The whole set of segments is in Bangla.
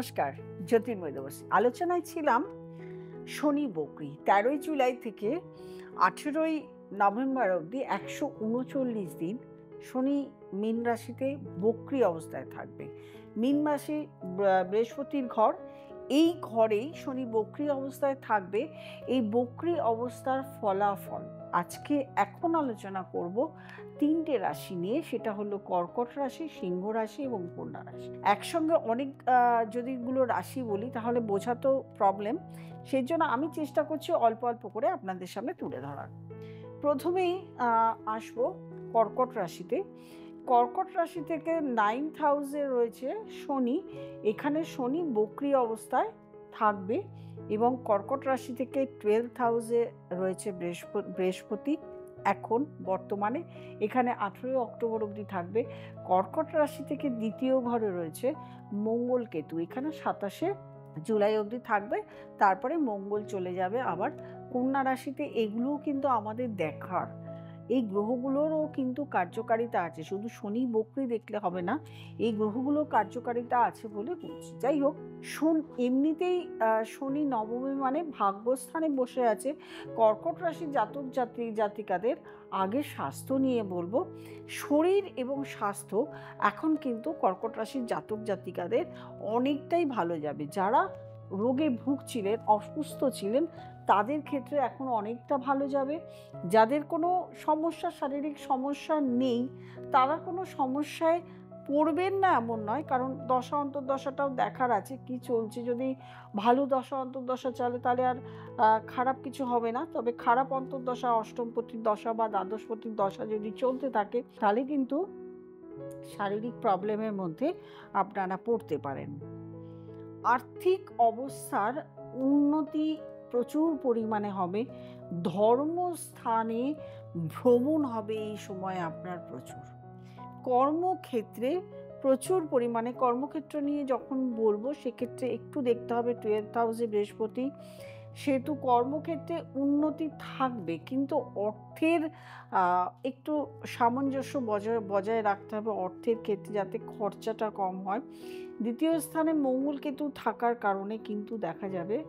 নমস্কার, জ্যোতির্ময় দিবস আলোচনায় ছিলাম শনি বকরি 13ই জুলাই থেকে 18ই নভেম্বর অবধি 139 দিন শনি মীন রাশিতে বকরি অবস্থায় থাকবে। মীন রাশি বৃহস্পতির ঘর, এই ঘরেই শনি বকরি অবস্থায় থাকবে। এই বকরি অবস্থার ফলাফল আজকে এখন আলোচনা করব তিনটে রাশি নিয়ে, সেটা হলো কর্কট রাশি, সিংহ রাশি এবং কন্যা রাশি। একসঙ্গে অনেক যদিগুলো রাশি বলি তাহলে বোঝা তো প্রবলেম, সেই জন্য আমি চেষ্টা করছি অল্প অল্প করে আপনাদের সামনে তুলে ধরার। প্রথমেই আসবো কর্কট রাশিতে। কর্কট রাশি থেকে 9th হাউসে রয়েছে শনি, এখানে শনি বকরি অবস্থায় থাকবে এবং কর্কট রাশি থেকে 12th হাউসে রয়েছে বৃহস্পতি এখন বর্তমানে, এখানে 18ই অক্টোবর অবধি থাকবে। কর্কট রাশি থেকে দ্বিতীয় ঘরে রয়েছে মঙ্গল কেতু, এখানে 27শে জুলাই অবধি থাকবে, তারপরে মঙ্গল চলে যাবে আবার কন্যা রাশিতে। এগুলোও কিন্তু আমাদের দেখার, এই গ্রহগুলোরও কিন্তু কার্যকারিতা আছে, শুধু শনি বকরি দেখলে হবে না, এই গ্রহগুলোর কার্যকারিতা আছে বলে বলছি। যাই হোক, এমনিতেই শনি নবমী মানে ভাগ্যস্থানে বসে আছে। কর্কট রাশির জাতক জাতিকাদের আগে স্বাস্থ্য নিয়ে বলবো। শরীর এবং স্বাস্থ্য এখন কিন্তু কর্কট রাশির জাতক জাতিকাদের অনেকটাই ভালো যাবে। যারা রোগে ভুগছিলেন, অসুস্থ ছিলেন, তাদের ক্ষেত্রে এখন অনেকটা ভালো যাবে। যাদের কোনো সমস্যা, শারীরিক সমস্যা নেই, তারা কোনো সমস্যায় পড়বেন না এমন নয়, কারণ দশা অন্তর্দশাটাও দেখার আছে কি চলছে। যদি ভালো দশা অন্তর্দশা চলে তাহলে আর খারাপ কিছু হবে না, তবে খারাপ অন্তর্দশা, অষ্টমপতির দশা বা দ্বাদশপতির দশা যদি চলতে থাকে তাহলে কিন্তু শারীরিক প্রবলেমের মধ্যে আপনারা পড়তে পারেন। আর্থিক অবস্থার উন্নতি প্রচুর পরিমাণে হবে। ধর্মস্থানে ভ্রমণ হবে এই সময় আপনার প্রচুর। কর্মক্ষেত্রে প্রচুর পরিমাণে, কর্মক্ষেত্র নিয়ে যখন বলবো সেক্ষেত্রে একটু দেখতে হবে 12th হাউসে বৃহস্পতি, সেহেতু কর্মক্ষেত্রে উন্নতি থাকবে, কিন্তু অর্থের একটু সামঞ্জস্য বজায় রাখতে হবে অর্থের ক্ষেত্রে, যাতে খরচাটা কম হয়। দ্বিতীয় স্থানে মঙ্গল কেতু থাকার কারণে কিন্তু দেখা যাবে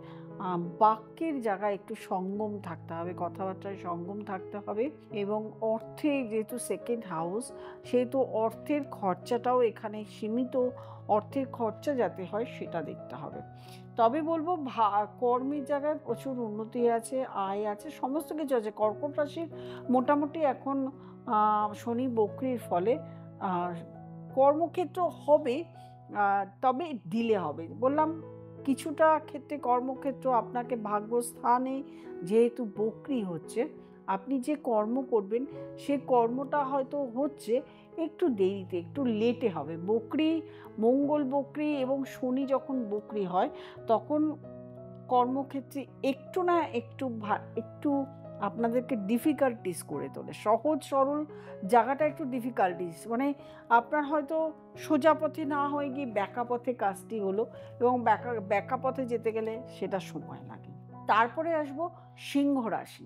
বাক্যের জায়গায় একটু সঙ্গম থাকতে হবে, কথাবার্তায় সঙ্গম থাকতে হবে। এবং অর্থে যেহেতু সেকেন্ড হাউস, সেহেতু অর্থের খরচাটাও এখানে সীমিত, অর্থের খরচা যাতে হয় সেটা দেখতে হবে। তবে বলবো কর্মের জায়গায় প্রচুর উন্নতি আছে, আয় আছে, সমস্ত কিছু আছে। কর্কট রাশির মোটামুটি এখন শনি বকরির ফলে কর্মক্ষেত্র হবে, তবে ডিলে হবে। বললাম কিছুটা ক্ষেত্রে কর্মক্ষেত্র আপনাকে ভাগ্যস্থানে যেহেতু বকরি হচ্ছে, আপনি যে কর্ম করবেন সে কর্মটা হয়তো হচ্ছে একটু দেরিতে, একটু লেটে হবে। বকরি, মঙ্গল বকরি এবং শনি যখন বকরি হয় তখন কর্মক্ষেত্রে একটু না একটু আপনাদেরকে ডিফিকাল্টিস করে তোলে। সহজ সরল জায়গাটা একটু ডিফিকাল্টিস, মানে আপনার হয়তো সোজা পথে না হয়ে গিয়ে ব্যাকা পথে কাজটি হলো, এবং ব্যাকা পথে যেতে গেলে সেটা সময় লাগে। তারপরে আসবো সিংহ রাশি।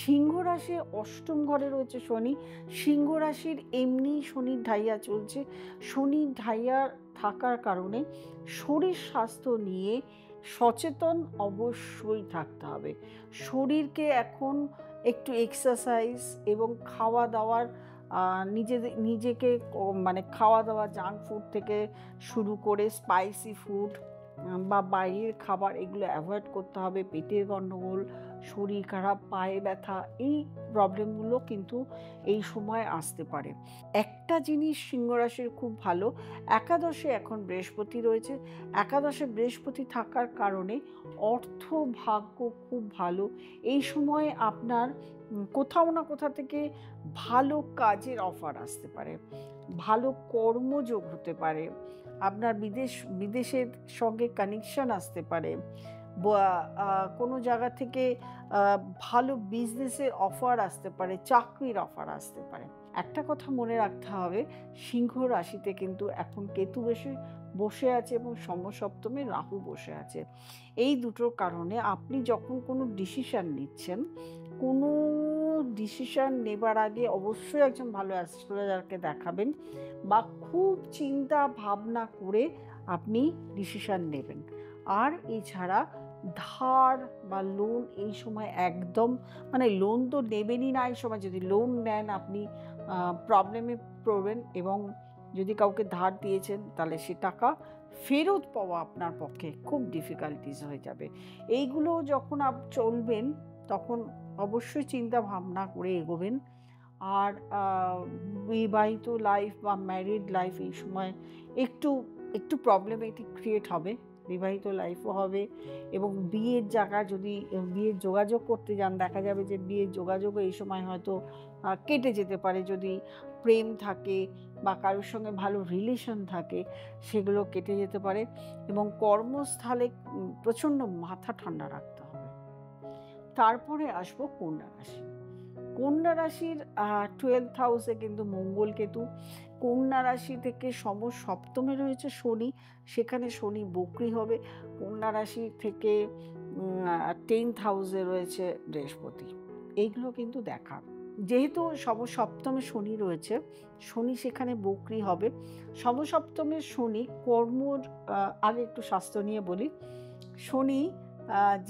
সিংহ রাশি অষ্টম ঘরে রয়েছে শনি। সিংহ রাশির এমনি শনির ঢাইয়া চলছে। শনির ঢাইয়া থাকার কারণে শরীর স্বাস্থ্য নিয়ে সচেতন অবশ্যই থাকতে হবে। শরীরকে এখন একটু এক্সারসাইজ এবং খাওয়া দাওয়ার নিজেকে মানে খাওয়া দাওয়া, জাঙ্ক ফুড থেকে শুরু করে স্পাইসি ফুড বা বাইরের খাবার, এগুলো অ্যাভয়েড করতে হবে। পেটের গণ্ডগোল, শরীর খারাপ, পায়ে ব্যথা, এই প্রবলেমগুলো কিন্তু এই সময় আসতে পারে। একটা জিনিস সিংহ রাশির খুব ভালো, একাদশে এখন বৃহস্পতি রয়েছে। একাদশে বৃহস্পতি থাকার কারণে অর্থ ভাগ্য খুব ভালো। এই সময় আপনার কোথাও না কোথা থেকে ভালো কাজের অফার আসতে পারে, ভালো কর্মযোগ হতে পারে, আপনার বিদেশের সঙ্গে কানেকশন আসতে পারে, কোনো জায়গা থেকে ভালো বিজনেসের অফার আসতে পারে, চাকরির অফার আসতে পারে। একটা কথা মনে রাখতে হবে, সিংহ রাশিতে কিন্তু এখন কেতু বসে আছে এবং সমসপ্তমে রাহু বসে আছে। এই দুটোর কারণে আপনি যখন কোনো ডিসিশন নিচ্ছেন, কোনো ডিসিশন নেবার আগে অবশ্যই একজন ভালো অ্যাস্ট্রোলজারকে দেখাবেন, বা খুব চিন্তা ভাবনা করে আপনি ডিসিশন নেবেন। আর এছাড়া ধার বা লোন এই সময় একদম, মানে লোন তো নেবেনই না এই সময়। যদি লোন নেন আপনি প্রবলেমে পড়বেন, এবং যদি কাউকে ধার দিয়েছেন তাহলে সে টাকা ফেরত পাওয়া আপনার পক্ষে খুব ডিফিকাল্টিস হয়ে যাবে। এইগুলো যখন চলবেন তখন অবশ্যই চিন্তা ভাবনা করে এগোবেন। আর বিবাহিত লাইফ বা ম্যারিড লাইফ এই সময় একটু একটু প্রবলেমেটিক ক্রিয়েট হবে, বিবাহিত লাইফও হবে। এবং বিয়ের জায়গা, যদি বিয়ের যোগাযোগ করতে যান, দেখা যাবে যে বিয়ের যোগাযোগও এই সময় হয়তো কেটে যেতে পারে। যদি প্রেম থাকে বা কারোর সঙ্গে ভালো রিলেশন থাকে, সেগুলো কেটে যেতে পারে। এবং কর্মস্থলে প্রচণ্ড মাথা ঠান্ডা রাখতে হবে। তারপরে আসবো কন্যা রাশি। কন্যা রাশির 12th হাউসে কিন্তু মঙ্গল কেতু। কন্যা রাশি থেকে সপ্তমে রয়েছে শনি, সেখানে শনি বক্রী হবে। কন্যা রাশি থেকে 10th হাউসে রয়েছে বৃহস্পতি। এইগুলো কিন্তু দেখার, যেহেতু সপ্তমে শনি রয়েছে, শনি সেখানে বক্রী হবে। সপ্তমে শনি কর্মর, আগে একটু স্বাস্থ্য নিয়ে বলি। শনি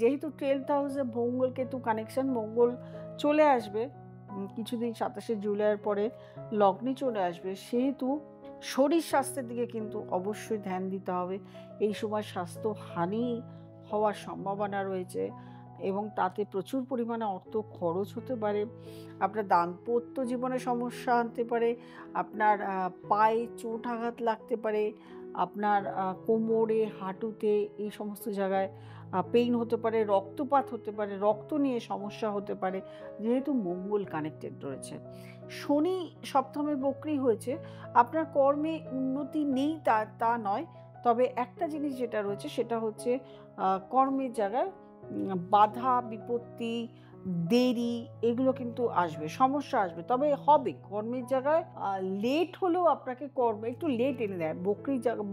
যেহেতু 12th হাউসে মঙ্গল কেতু কানেকশন, মঙ্গল চলে আসবে কিছুদিন, 27শে জুলাইয়ের পরে লগ্নে চলে আসবে, সেহেতু শরীর স্বাস্থ্যের দিকে কিন্তু অবশ্যই ধ্যান দিতে হবে। এই সময় স্বাস্থ্যহানি হওয়ার সম্ভাবনা রয়েছে এবং তাতে প্রচুর পরিমাণে অর্থ খরচ হতে পারে। আপনার দাম্পত্য জীবনে সমস্যা আনতে পারে, আপনার পায়ে চোট আঘাত লাগতে পারে, আপনার কোমরে, হাঁটুতে এই সমস্ত জায়গায় পেইন হতে পারে, রক্তপাত হতে পারে, রক্ত নিয়ে সমস্যা হতে পারে, যেহেতু মঙ্গল কানেক্টেড রয়েছে। শনি সপ্তমে বক্রী হয়েছে। আপনার কর্মে উন্নতি নেই তা নয়, তবে একটা জিনিস যেটা রয়েছে সেটা হচ্ছে কর্মের জায়গায় বাধা বিপত্তি, দেরি, এগুলো কিন্তু আসবে, সমস্যা আসবে, তবে হবে। কর্মের জায়গায় লেট হলেও আপনাকে কর্ম একটু লেট এনে দেয়।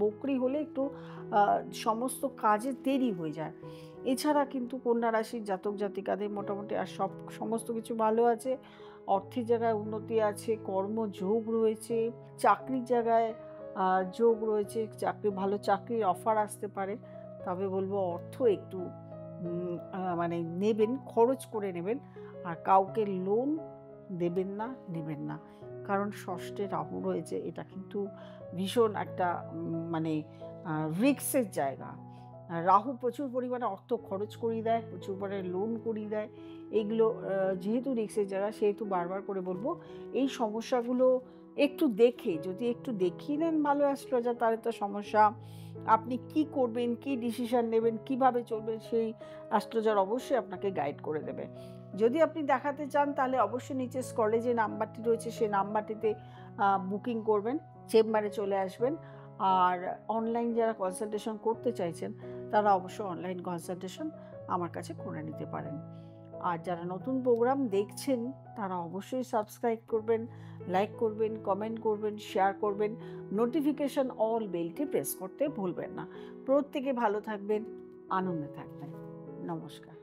বক্রী হলে একটু সমস্ত কাজে দেরি হয়ে যায়। এছাড়া কিন্তু কন্যা রাশির জাতক জাতিকাদের মোটামুটি আর সমস্ত কিছু ভালো আছে। অর্থের জায়গায় উন্নতি আছে, কর্মযোগ রয়েছে, চাকরির জায়গায় যোগ রয়েছে, ভালো চাকরির অফার আসতে পারে। তবে বলবো অর্থ একটু মানে নেবেন, খরচ করে নেবেন, আর কাউকে লোন নেবেন না, কারণ ষষ্ঠে রাহু রয়েছে। এটা কিন্তু ভীষণ একটা মানে রিস্কের জায়গা। রাহু প্রচুর পরিমাণে অর্থ খরচ করিয়ে দেয়, প্রচুর পরিমাণে লোন করিয়ে দেয়। এইগুলো যেহেতু রিস্কের জায়গা, সেহেতু বারবার করে বলবো এই সমস্যাগুলো যদি একটু দেখিয়ে নেন ভালো অ্যাস্ট্রোলজার, তাহলে তো সমস্যা, আপনি কি করবেন, কি ডিসিশন নেবেন, কিভাবে চলবেন, সেই অ্যাস্ট্রোলজার অবশ্যই আপনাকে গাইড করে দেবে। যদি আপনি দেখাতে চান তাহলে অবশ্যই নিচে স্ক্রলে যে নাম্বারটি রয়েছে সেই নাম্বারটিতে বুকিং করবেন, চেম্বারে চলে আসবেন। আর অনলাইন যারা কনসালটেশন করতে চাইছেন তারা অবশ্যই অনলাইন কনসালটেশন আমার কাছে করে নিতে পারেন। আর যারা নতুন প্রোগ্রাম দেখছেন তারা অবশ্যই সাবস্ক্রাইব করবেন, লাইক করবেন, কমেন্ট করবেন, শেয়ার করবেন, নোটিফিকেশন অল বেলটি প্রেস করতে ভুলবেন না। প্রত্যেকে ভালো থাকবেন, আনন্দে থাকবেন। নমস্কার।